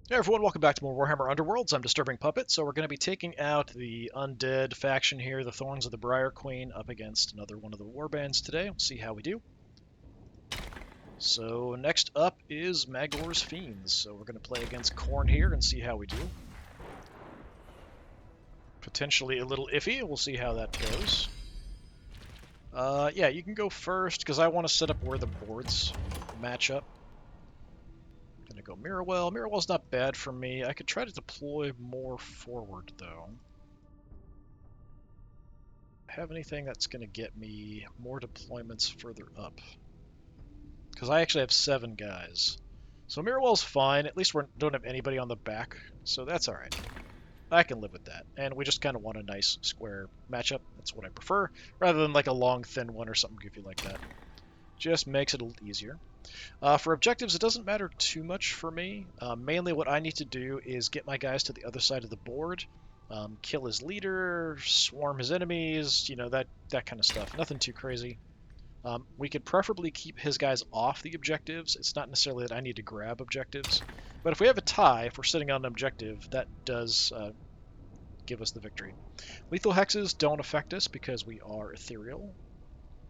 Hey everyone, welcome back to more Warhammer Underworlds. I'm DisturbingPuppet, so we're going to be taking out the undead faction here, the Thorns of the Briar Queen, up against another one of the warbands today. We'll see how we do. So next up is Magore's Fiends, so we're going to play against Khorne here and see how we do. Potentially a little iffy, we'll see how that goes. Yeah, you can go first, because I want to set up where the boards match up. Gonna go Mirrorwell. Mirrorwell's not bad for me. I could try to deploy more forward, though. Have anything that's going to get me more deployments further up? Because I actually have 7 guys. So Mirrorwell's fine. At least we don't have anybody on the back, so that's alright. I can live with that. And we just kind of want a nice square matchup. That's what I prefer, rather than like a long, thin one or something goofy like that. Just makes it a little easier. For objectives, it doesn't matter too much for me. Mainly what I need to do is get my guys to the other side of the board, kill his leader, swarm his enemies, you know, that kind of stuff. Nothing too crazy. We could preferably keep his guys off the objectives. It's not necessarily that I need to grab objectives, but if we have a tie, if we're sitting on an objective, that does give us the victory. Lethal hexes don't affect us because we are ethereal,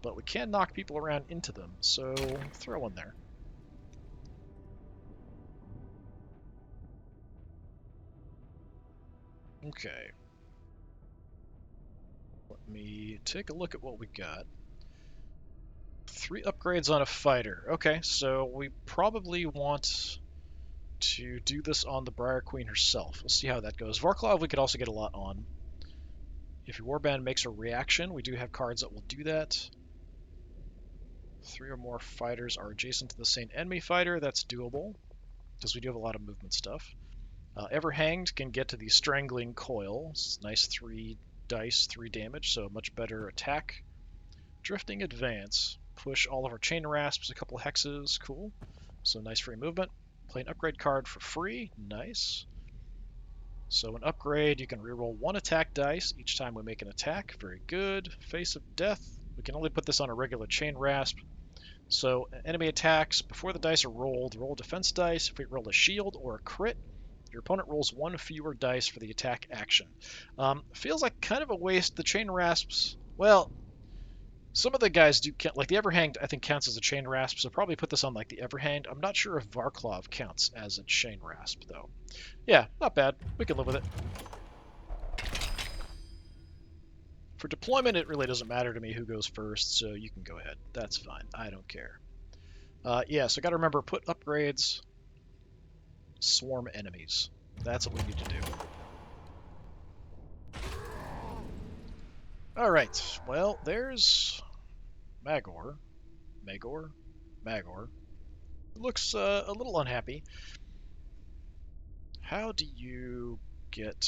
but we can knock people around into them, so throw one there. Okay. Let me take a look at what we got. 3 upgrades on a fighter. Okay, so we probably want to do this on the Briar Queen herself. We'll see how that goes. Varklov we could also get a lot on. If your warband makes a reaction, we do have cards that will do that. 3 or more fighters are adjacent to the same enemy fighter. That's doable, because we do have a lot of movement stuff. Everhanged can get to the Strangling Coil. It's nice 3 dice, 3 damage, so much better attack. Drifting Advance. Push all of our Chain Rasps, a couple hexes, cool. So nice free movement. Play an upgrade card for free, nice. So an upgrade, you can reroll 1 attack dice each time we make an attack, very good. Face of Death, we can only put this on a regular Chain Rasp. So enemy attacks, before the dice are rolled, roll defense dice. If we roll a shield or a crit, your opponent rolls 1 fewer dice for the attack action. Feels like kind of a waste. The Chain Rasps, well, some of the guys do count, like the Everhanged I think counts as a Chain Rasp, so probably put this on like the Everhanged. I'm not sure if Varklov counts as a Chain Rasp, though. Yeah, not bad. We can live with it. For deployment, it really doesn't matter to me who goes first, so you can go ahead. That's fine. I don't care. Yeah, so gotta remember, put upgrades, swarm enemies. That's what we need to do. Alright, well, there's Magore. Magore. Looks a little unhappy. How do you get...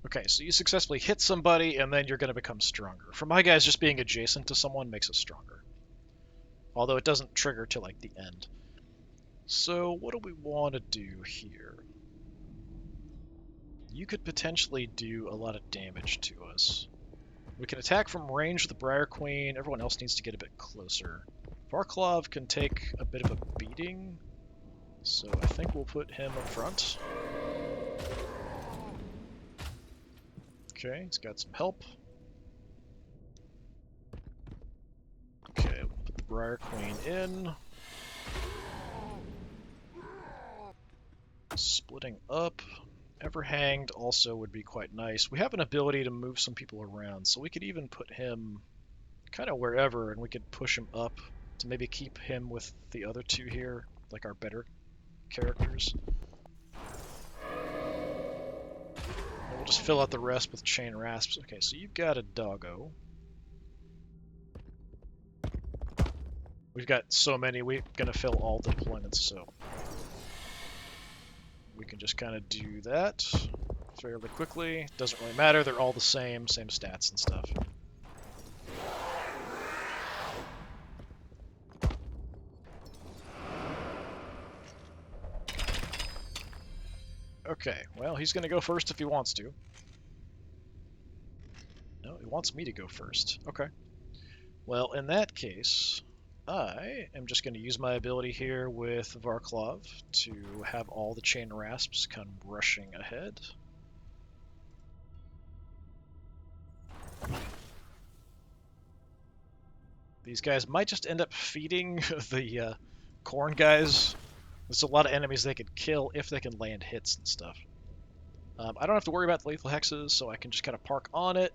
Okay, so you successfully hit somebody, and then you're going to become stronger. For my guys, just being adjacent to someone makes us stronger. Although it doesn't trigger till like the end. So what do we want to do here? You could potentially do a lot of damage to us. We can attack from range with the Briar Queen. Everyone else needs to get a bit closer. Varklov can take a bit of a beating, so I think we'll put him up front. Okay, he's got some help. Okay, we'll put the Briar Queen in. Splitting up. Everhanged also would be quite nice. We have an ability to move some people around, so we could even put him kind of wherever, and we could push him up to maybe keep him with the other 2 here, like our better characters. And we'll just fill out the rest with Chain Rasps. Okay, so you've got a doggo. We've got so many, we're going to fill all the deployments, so we can just kind of do that fairly quickly. Doesn't really matter, they're all the same stats and stuff. Okay, well, he's going to go first if he wants to. No, he wants me to go first. Okay. Well, in that case, I am just going to use my ability here with Varklov to have all the chain rasps come rushing ahead. These guys might just end up feeding the corn guys. There's a lot of enemies they could kill if they can land hits and stuff. I don't have to worry about the lethal hexes, so I can just kind of park on it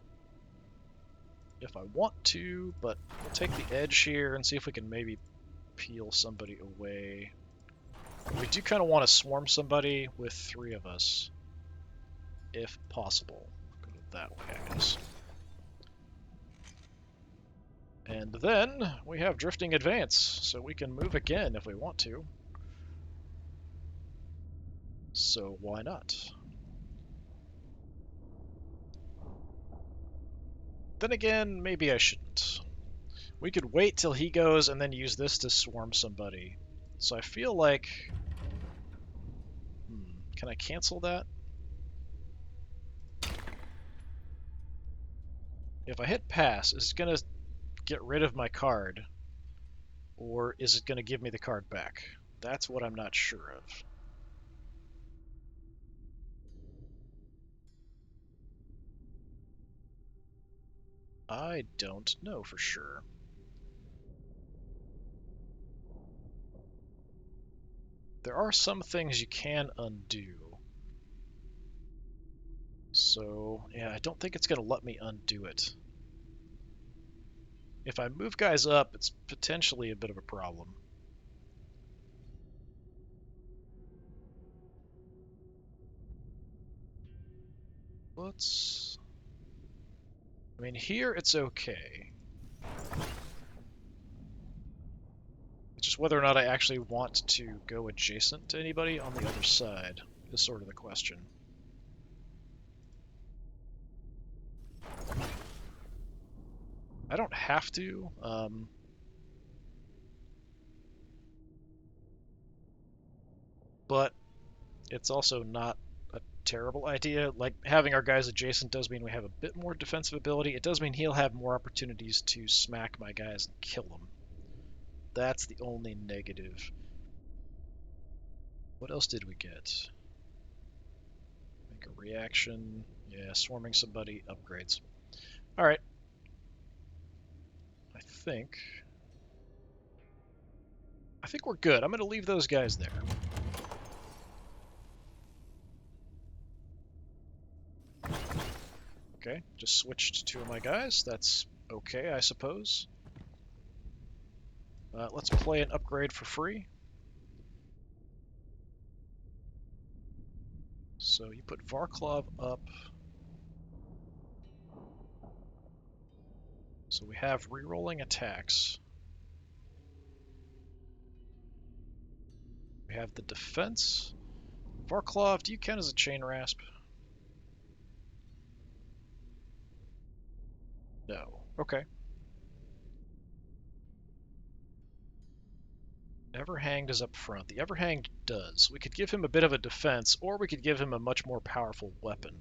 if I want to, but we'll take the edge here and see if we can maybe peel somebody away. We do kind of want to swarm somebody with 3 of us, if possible. Go that way, I guess. And then we have Drifting Advance, so we can move again if we want to. So why not? Then again, maybe I shouldn't. We could wait till he goes and then use this to swarm somebody. So I feel like... can I cancel that? If I hit pass, is it going to get rid of my card? Or is it going to give me the card back? That's what I'm not sure of. I don't know for sure. There are some things you can undo. So, yeah, I don't think it's going to let me undo it. If I move guys up, it's potentially a bit of a problem. Let's... I mean, here it's okay. It's just whether or not I actually want to go adjacent to anybody on the other side is sort of the question. I don't have to. But it's also not a terrible idea. Like, having our guys adjacent does mean we have a bit more defensive ability. It does mean he'll have more opportunities to smack my guys and kill them. That's the only negative. What else did we get? Make a reaction. Yeah, swarming somebody, upgrades. Alright. I think we're good. I'm going to leave those guys there. Okay, just switched 2 of my guys. That's okay, I suppose. Let's play an upgrade for free. So you put Varklov up. So we have rerolling attacks. We have the defense. Varklov, do you count as a chain rasp? No. Okay. Everhanged is up front. The Everhanged does. We could give him a bit of a defense, or we could give him a much more powerful weapon.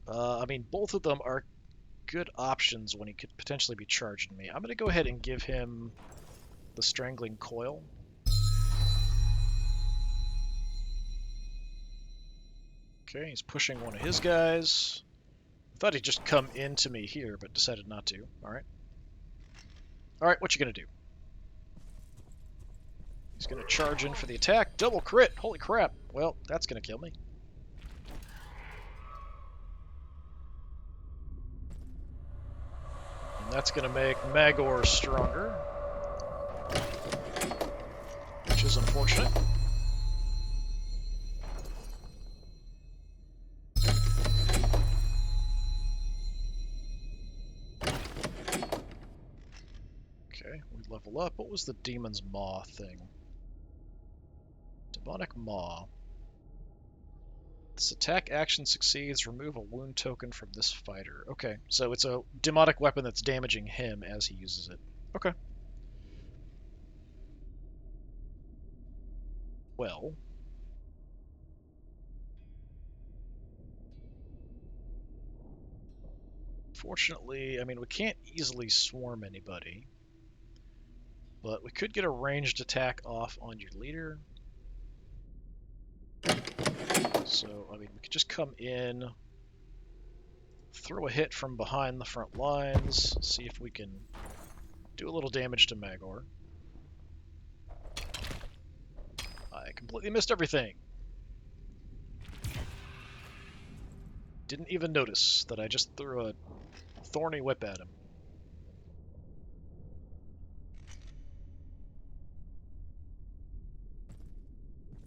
I mean, both of them are good options when he could potentially be charging me. I'm going to go ahead and give him the Strangling Coil. Okay, he's pushing one of his guys. I thought he'd just come into me here, but decided not to. Alright. Alright, what you gonna do? He's gonna charge in for the attack. Double crit! Holy crap! Well, that's gonna kill me. And that's gonna make Magore stronger. Which is unfortunate. Okay, we level up. What was the Demon's Maw thing? Demonic Maw. This attack action succeeds, remove a wound token from this fighter. Okay, so it's a demonic weapon that's damaging him as he uses it. Okay. Well. Fortunately, I mean, we can't easily swarm anybody. But we could get a ranged attack off on your leader. So, I mean, we could just come in, throw a hit from behind the front lines, see if we can do a little damage to Magore. I completely missed everything. Didn't even notice that I just threw a thorny whip at him.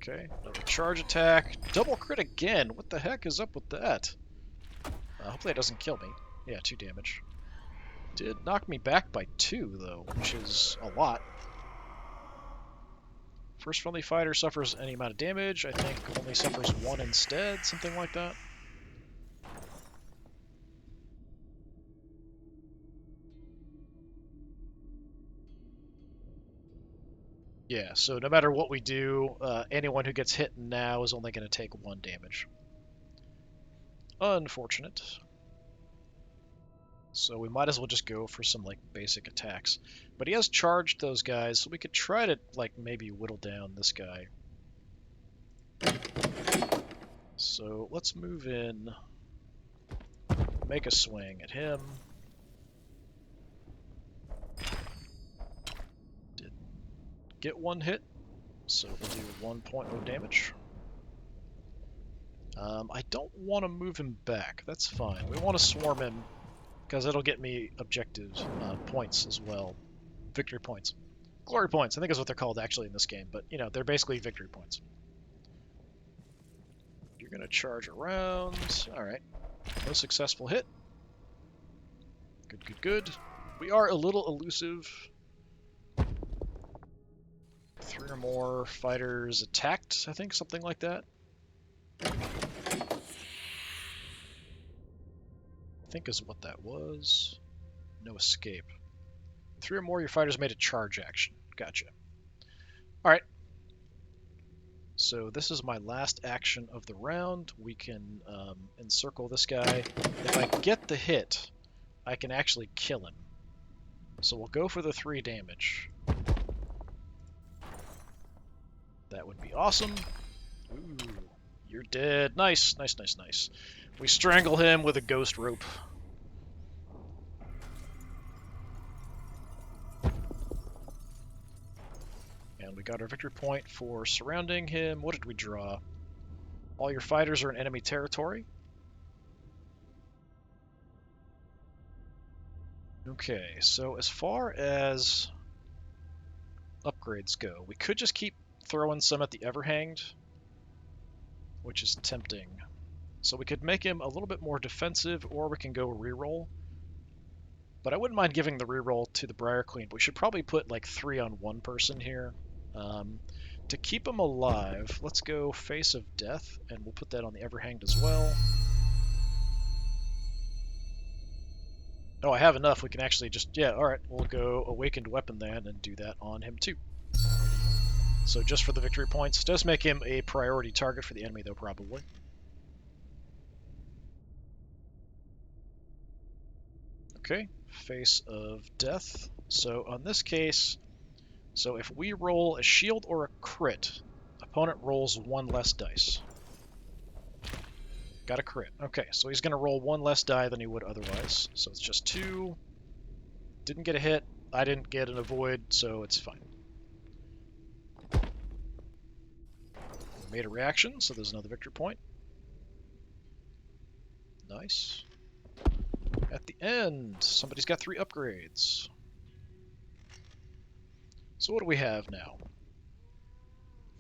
Okay, another charge attack. Double crit again. What the heck is up with that? Hopefully it doesn't kill me. Yeah, 2 damage. Did knock me back by 2, though, which is a lot. First friendly fighter suffers any amount of damage. I think only suffers 1 instead, something like that. Yeah, so no matter what we do, anyone who gets hit now is only going to take 1 damage. Unfortunate. So we might as well just go for some, like, basic attacks. But he has charged those guys, so we could try to, like, maybe whittle down this guy. So let's move in, make a swing at him. Did get 1 hit, so we'll do 1.0 damage. I don't want to move him back. That's fine. We want to swarm him because it'll get me objective points as well. Victory points. Glory points, I think is what they're called actually in this game, but, you know, they're basically victory points. You're going to charge around. All right. No successful hit. Good, good, good. We are a little elusive. 3 or more fighters attacked, I think, something like that. I think is what that was. No escape. 3 or more of your fighters made a charge action. Gotcha. Alright. So this is my last action of the round. We can encircle this guy. If I get the hit, I can actually kill him. So we'll go for the 3 damage. That would be awesome. Ooh, you're dead. Nice, nice, nice, nice. We strangle him with a ghost rope. And we got our victory point for surrounding him. What did we draw? All your fighters are in enemy territory. Okay, so as far as upgrades go, we could just keep throwing some at the Everhanged, which is tempting. So we could make him a little bit more defensive, or we can go reroll. But I wouldn't mind giving the reroll to the Briar Queen. But we should probably put like 3 on 1 person here. To keep him alive, let's go Face of Death, and we'll put that on the Everhanged as well. Oh, I have enough. We can actually just, yeah, alright, we'll go Awakened Weapon then and do that on him too. So just for the victory points. Does make him a priority target for the enemy though, probably. Okay, Face of Death. So on this case, so if we roll a shield or a crit, opponent rolls 1 less dice. Got a crit. Okay, so he's going to roll 1 less die than he would otherwise. So it's just 2. Didn't get a hit. I didn't get an avoid, so it's fine. Made a reaction, so there's another victory point. Nice. At the end, somebody's got 3 upgrades. So what do we have now?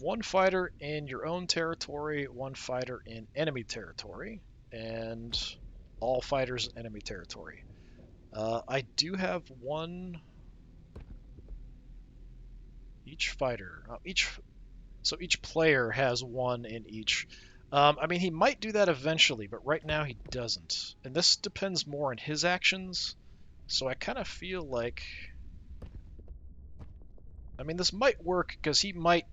1 fighter in your own territory, 1 fighter in enemy territory, and all fighters in enemy territory. I do have 1... Each fighter... So each player has 1 in each. I mean, he might do that eventually, but right now he doesn't. And this depends more on his actions, so I kind of feel like... I mean, this might work, because he might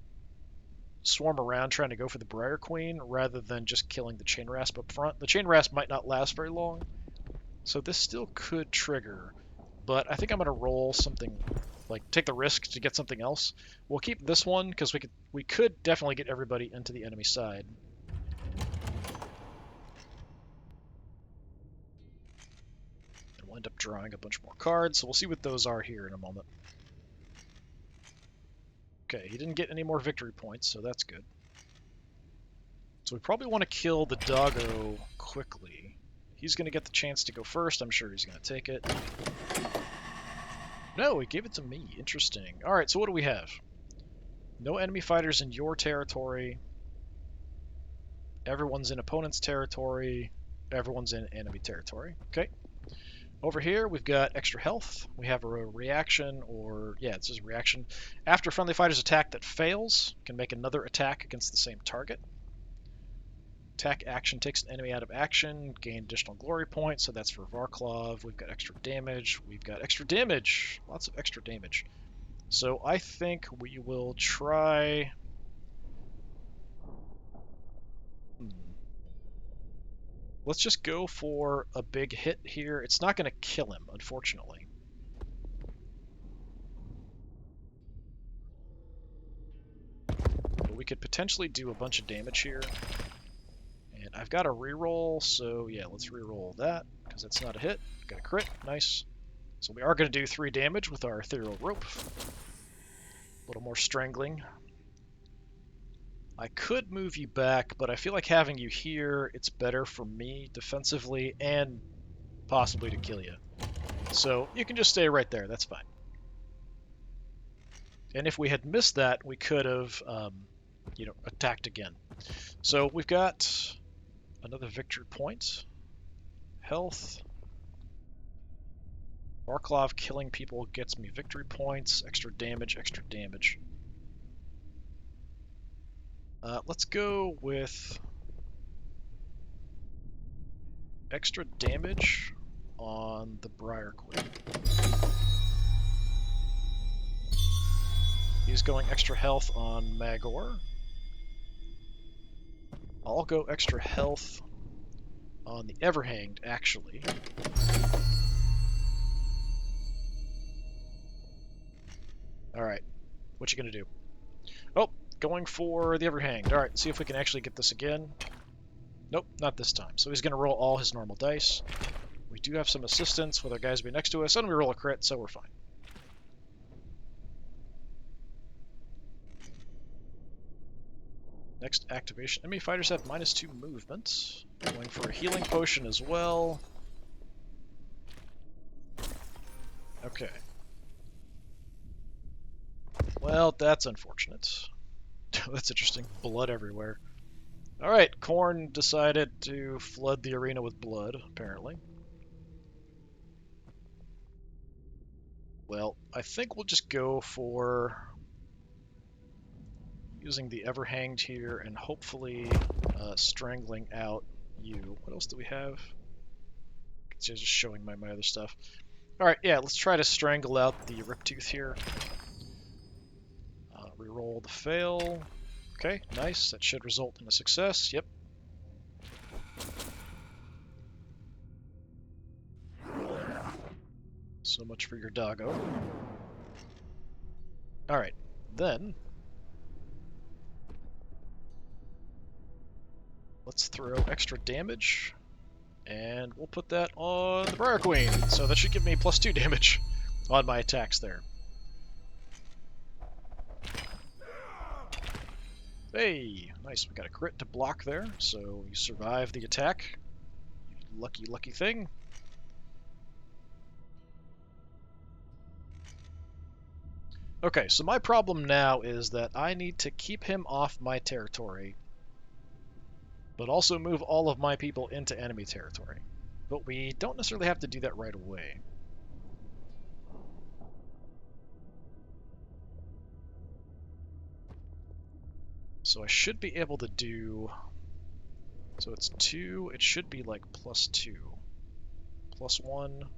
swarm around trying to go for the Briar Queen, rather than just killing the Chain Rasp up front. The Chain Rasp might not last very long, so this still could trigger. But I think I'm going to roll something like take the risk to get something else. We'll keep this one because we could definitely get everybody into the enemy side. And we'll end up drawing a bunch more cards, so we'll see what those are here in a moment. Okay, he didn't get any more victory points, so that's good. So we probably want to kill the doggo quickly. He's going to get the chance to go first. I'm sure he's going to take it. No, he gave it to me. Interesting. Alright, so what do we have? No enemy fighters in your territory. Everyone's in opponent's territory. Everyone's in enemy territory. Okay. Over here, we've got extra health. We have a reaction, or yeah, it says reaction. After friendly fighter's attack that fails, can make another attack against the same target. Attack action takes an enemy out of action, gain additional glory points, so that's for Varklov. We've got extra damage. We've got extra damage. Lots of extra damage. So I think we will try... Let's just go for a big hit here. It's not going to kill him, unfortunately. But we could potentially do a bunch of damage here. And I've got a reroll, so yeah, let's reroll that, because that's not a hit. Got a crit, nice. So we are going to do 3 damage with our ethereal rope. A little more strangling. I could move you back, but I feel like having you here, it's better for me defensively and possibly to kill you. So you can just stay right there, that's fine. And if we had missed that, we could have, attacked again. So we've got another victory point. Health. Varklov killing people gets me victory points. Extra damage, extra damage. Let's go with extra damage on the Briar Queen. He's going extra health on Magore. I'll go extra health on the Everhanged, actually. Alright, what you gonna do? Oh, going for the Everhanged. Alright, see if we can actually get this again. Nope, not this time. So he's gonna roll all his normal dice. We do have some assistance with our guys being next to us, and we roll a crit, so we're fine. Next activation. Enemy fighters have -2 movement. Going for a healing potion as well. Okay. Well, that's unfortunate. That's interesting. Blood everywhere. Alright, Khorne decided to flood the arena with blood, apparently. Well, I think we'll just go for using the Everhanged here and hopefully strangling out you. What else do we have? It's just showing my other stuff. Alright, yeah, let's try to strangle out the Riptooth here. Reroll the fail. Okay, nice. That should result in a success. Yep. So much for your doggo. Alright, then let's throw extra damage, and we'll put that on the Briar Queen. So that should give me +2 damage on my attacks there. Hey, nice. We got a crit to block there, so you survive the attack. You lucky, lucky thing. Okay, so my problem now is that I need to keep him off my territory, but also move all of my people into enemy territory. But we don't necessarily have to do that right away. So I should be able to do... So it's 2, it should be like +2. +1,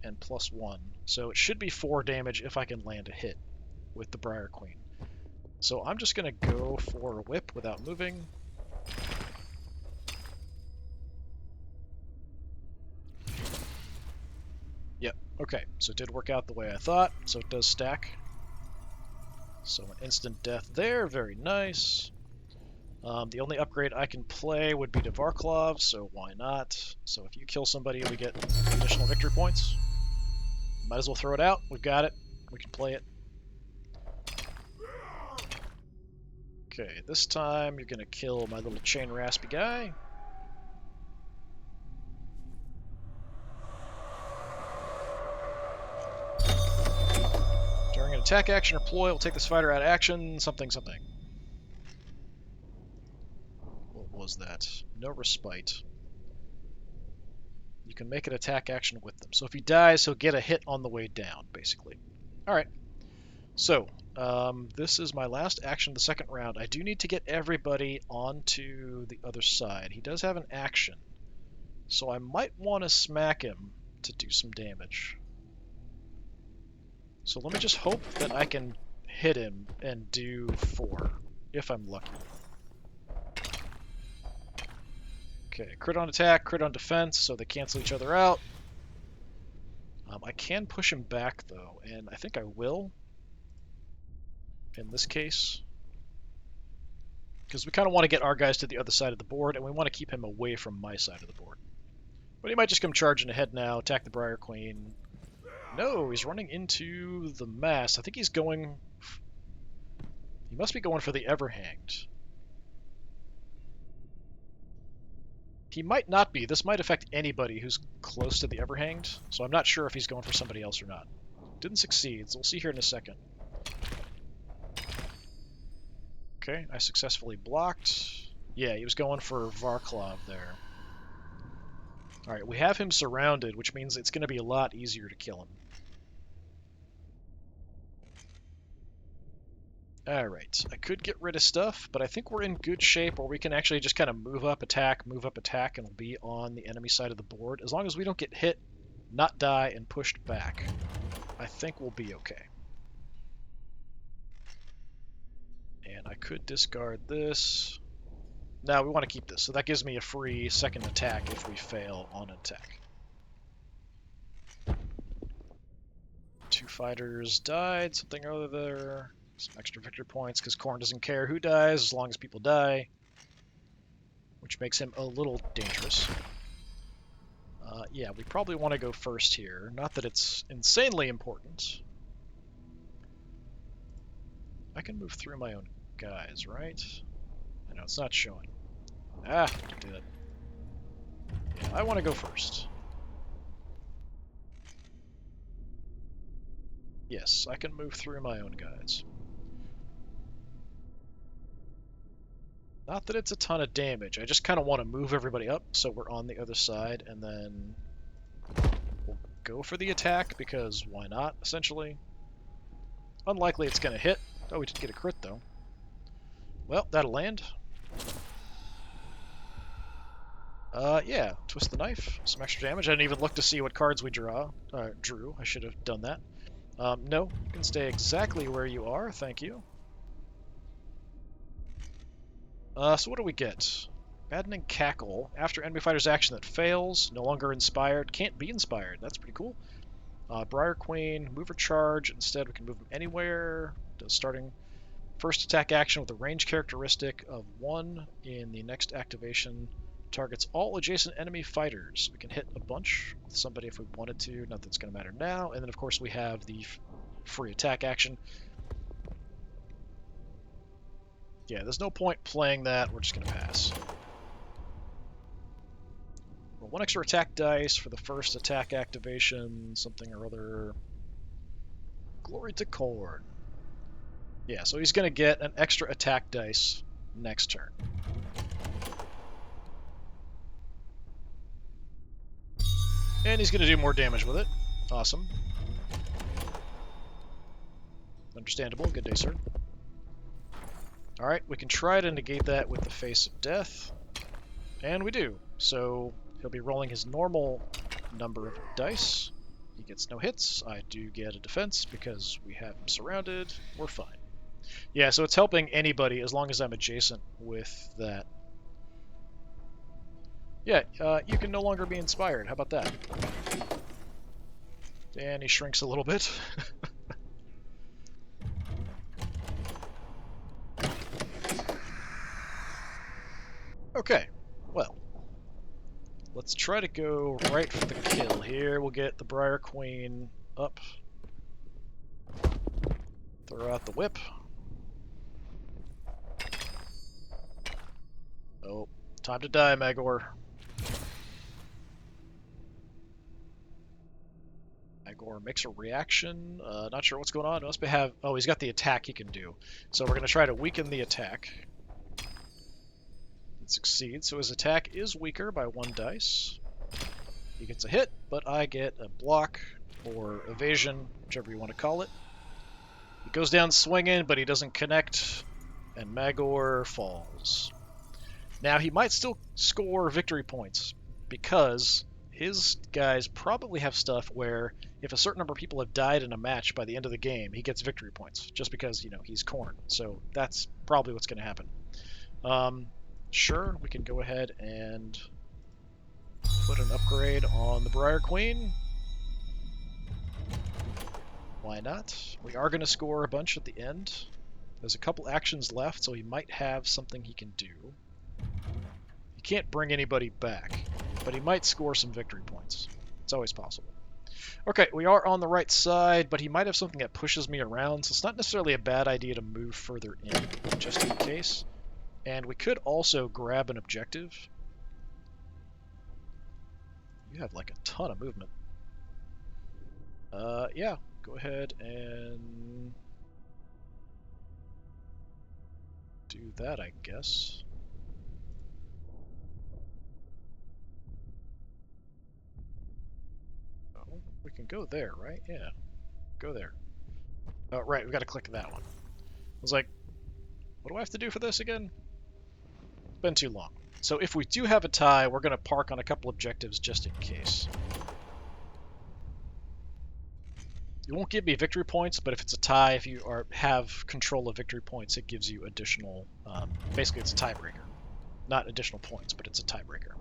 and +1. So it should be 4 damage if I can land a hit with the Briar Queen. So I'm just going to go for a whip without moving. Yep, Okay, so it did work out the way I thought, so it does stack. So an instant death there, very nice. The only upgrade I can play would be to Varklov, so why not? So if you kill somebody, we get additional victory points. Might as well throw it out. We've got it. We can play it. Okay, this time you're going to kill my little chain raspy guy. During an attack action or ploy, we'll take this fighter out of action, something, something. What was that? No respite. You can make an attack action with them. So if he dies, he'll get a hit on the way down, basically. Alright. So, this is my last action of the second round. I do need to get everybody onto the other side. He does have an action, so I might want to smack him to do some damage. So let me just hope that I can hit him and do 4, if I'm lucky. Okay, crit on attack, crit on defense, so they cancel each other out. I can push him back, though, and I think I will in this case. Because we kind of want to get our guys to the other side of the board, and we want to keep him away from my side of the board. But he might just come charging ahead now, attack the Briar Queen. No, he's running into the mast. I think he's going... He must be going for the Everhanged. He might not be. This might affect anybody who's close to the Everhanged, so I'm not sure if he's going for somebody else or not. Didn't succeed, so we'll see here in a second. Okay, I successfully blocked. Yeah, he was going for Varklov there. Alright, we have him surrounded, which means it's going to be a lot easier to kill him. Alright, I could get rid of stuff, but I think we're in good shape where we can actually just kind of move up, attack, and we'll be on the enemy side of the board. As long as we don't get hit, not die, and pushed back, I think we'll be okay. And I could discard this. No, we want to keep this, so that gives me a free second attack if we fail on an attack. 2 fighters died, something or other. Some extra victory points, because Khorne doesn't care who dies as long as people die, which makes him a little dangerous. Yeah, we probably want to go first here. Not that it's insanely important. I can move through my own guys, right? I know, it's not showing. Ah, did it. Yeah, I want to go first. Yes, I can move through my own guys. Not that it's a ton of damage, I just kind of want to move everybody up so we're on the other side, and then we'll go for the attack, because why not, essentially. Unlikely it's going to hit. Oh, we did get a crit, though. Well, that'll land. Yeah, twist the knife, some extra damage. I didn't even look to see what cards we drew. I should have done that. No, you can stay exactly where you are, thank you. So what do we get? Maddening Cackle. After enemy fighter's action that fails, no longer inspired, can't be inspired. That's pretty cool. Briar Queen, move or charge. Instead, we can move them anywhere. Does starting first attack action with a range characteristic of 1 in the next activation. Targets all adjacent enemy fighters. We can hit a bunch with somebody if we wanted to. Not that it's going to matter now. And then, of course, we have the free attack action. Yeah, there's no point playing that. We're just going to pass. Roll 1 extra attack dice for the first attack activation, something or other. Glory to Khorne. Yeah, so he's going to get an extra attack dice next turn. And he's going to do more damage with it. Awesome. Understandable. Good day, sir. Alright, we can try to negate that with the Face of Death. And we do. So he'll be rolling his normal number of dice. He gets no hits. I do get a defense because we have him surrounded. We're fine. Yeah, so it's helping anybody as long as I'm adjacent with that. Yeah, you can no longer be inspired. How about that? And he shrinks a little bit. Okay, well, let's try to go right for the kill here. We'll get the Briar Queen up. Throw out the whip. Oh, time to die, Magore. Magore makes a reaction. Not sure what's going on. Must be have. Oh, he's got the attack he can do. So we're going to try to weaken the attack. It succeeds. So his attack is weaker by 1 dice. He gets a hit, but I get a block or evasion, whichever you want to call it. He goes down swinging, but he doesn't connect, and Magore falls. Now, he might still score victory points, because his guys probably have stuff where if a certain number of people have died in a match by the end of the game, he gets victory points, just because, you know, he's Khorne. So that's probably what's going to happen. Sure, we can go ahead and put an upgrade on the Briar Queen. Why not? We are going to score a bunch at the end. There's a couple actions left, so he might have something he can do. He can't bring anybody back, but he might score some victory points. It's always possible. Okay, we are on the right side, but he might have something that pushes me around, so it's not necessarily a bad idea to move further in, just in case. And we could also grab an objective. You have like a ton of movement. Yeah, go ahead and do that, I guess. Oh, we can go there, right? Yeah, go there. Oh, right, we've got to click that one. I was like, what do I have to do for this again? It's been too long. So if we do have a tie, we're going to park on a couple objectives just in case. It won't give me victory points, but if it's a tie, if you have control of victory points, it gives you additional... basically, it's a tiebreaker. Not additional points, but it's a tiebreaker.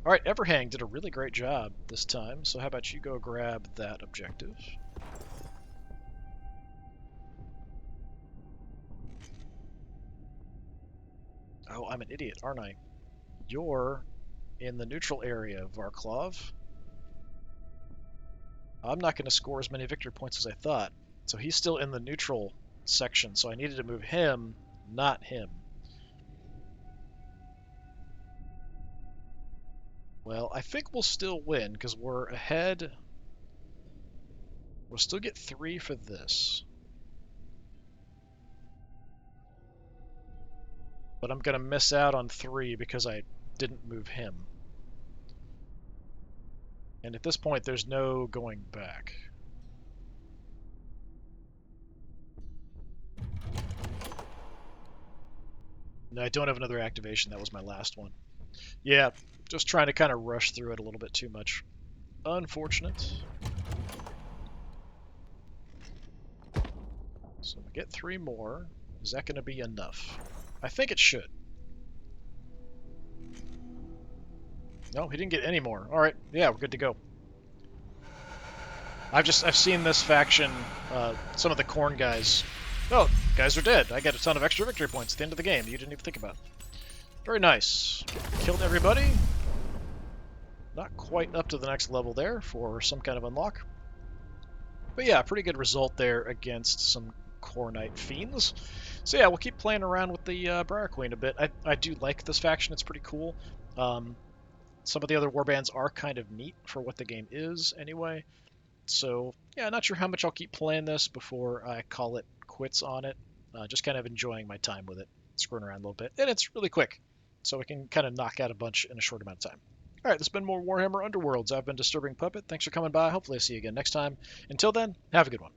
All right, Everhang did a really great job this time, so how about you go grab that objective? Oh, I'm an idiot, aren't I? You're in the neutral area, Varklov. I'm not going to score as many victory points as I thought. So he's still in the neutral section, so I needed to move him, not him. Well, I think we'll still win, because we're ahead. We'll still get 3 for this. But I'm going to miss out on 3 because I didn't move him. And at this point, there's no going back. No, I don't have another activation. That was my last one. Yeah, just trying to kind of rush through it a little bit too much. Unfortunate. So we get 3 more. Is that going to be enough? I think it should. No, he didn't get any more. All right, yeah, we're good to go. I've seen this faction, some of the Khorne guys. Oh, guys are dead. I get a ton of extra victory points at the end of the game. You didn't even think about. Very nice. Killed everybody. Not quite up to the next level there for some kind of unlock. But yeah, pretty good result there against some Khornite Fiends. So yeah, we'll keep playing around with the Briar Queen a bit. I do like this faction. It's pretty cool. Some of the other warbands are kind of neat for what the game is anyway. So yeah, not sure how much I'll keep playing this before I call it quits on it. Just kind of enjoying my time with it, screwing around a little bit. And it's really quick, so we can kind of knock out a bunch in a short amount of time. All right, this has been more Warhammer Underworlds. I've been Disturbing Puppet. Thanks for coming by. Hopefully I'll see you again next time. Until then, have a good one.